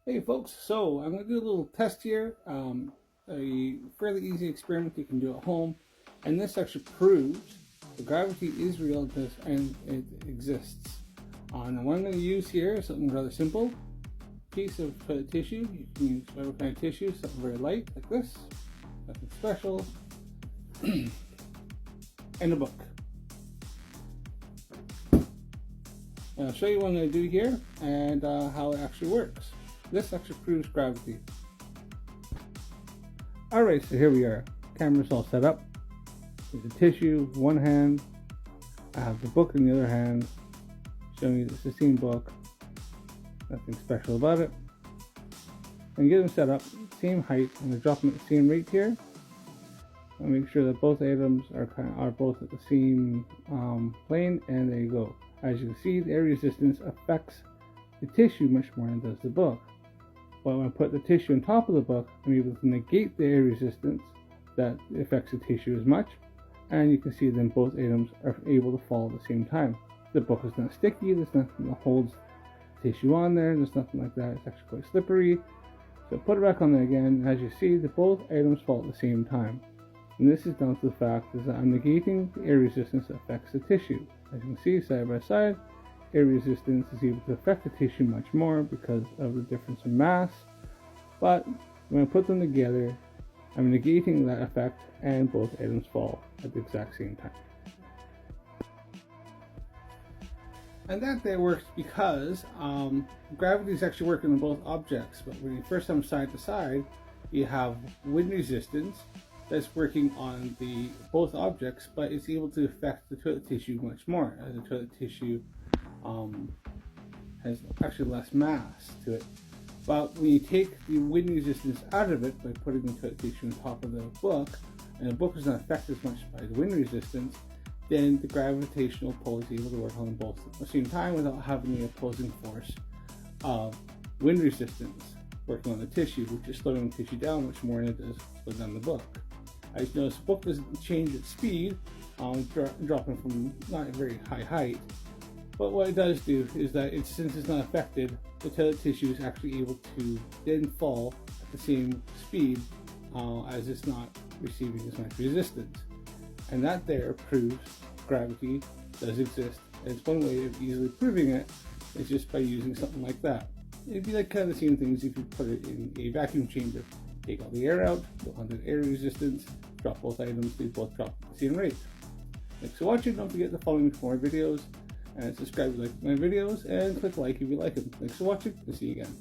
Hey folks, so I'm going to do a little test here, a fairly easy experiment you can do at home, and this actually proves that gravity is real and it exists. And what I'm going to use here is something rather simple, piece of toilet tissue. You can use whatever kind of tissue, something very light like this, nothing special, and a book. And I'll show you what I'm going to do here and how it actually works. This actually proves gravity. Alright, so here we are. Camera's all set up. There's the tissue, one hand. I have the book in the other hand, showing you it's the same book. Nothing special about it. And get them set up, same height, and I drop them at the same rate here. I'll make sure that both items are both at the same plane, and there you go. As you can see, the air resistance affects the tissue much more than it does the book. But when I put the tissue on top of the book, I'm able to negate the air resistance that affects the tissue as much, and you can see then both items are able to fall at the same time. The book is not sticky, there's nothing that holds the tissue on there, there's nothing like that, it's actually quite slippery. So put it back on there again, and as you see, both items fall at the same time. And this is down to the fact that I'm negating the air resistance that affects the tissue. As you can see, side by side, air resistance is able to affect the tissue much more because of the difference in mass, but when I put them together, I'm negating that effect and both items fall at the exact same time. And that there works because gravity is actually working on both objects, but when you first have them side to side, you have wind resistance that's working on both objects, but it's able to affect the toilet tissue much more, as the toilet tissue has actually less mass to it. But when you take the wind resistance out of it by putting the toilet tissue on top of the book, and the book is not affected as much by the wind resistance, then the gravitational pull is able to work on them both at the same time without having the opposing force of wind resistance working on the tissue, which is slowing the tissue down much more than it does slow down the book. As you notice, the book doesn't change its speed, dropping from not a very high height. But what it does do is that since it's not affected, the toilet tissue is actually able to then fall at the same speed as it's not receiving as much resistance. And that there proves gravity does exist. And it's one way of easily proving it is just by using something like that. It'd be like kind of the same things if you put it in a vacuum chamber. Take all the air out, go under the air resistance, drop both items, they both drop at the same rate. Thanks for watching, don't forget to follow me for more videos, and subscribe if you like my videos, and click like if you like them. Thanks for watching, and see you again.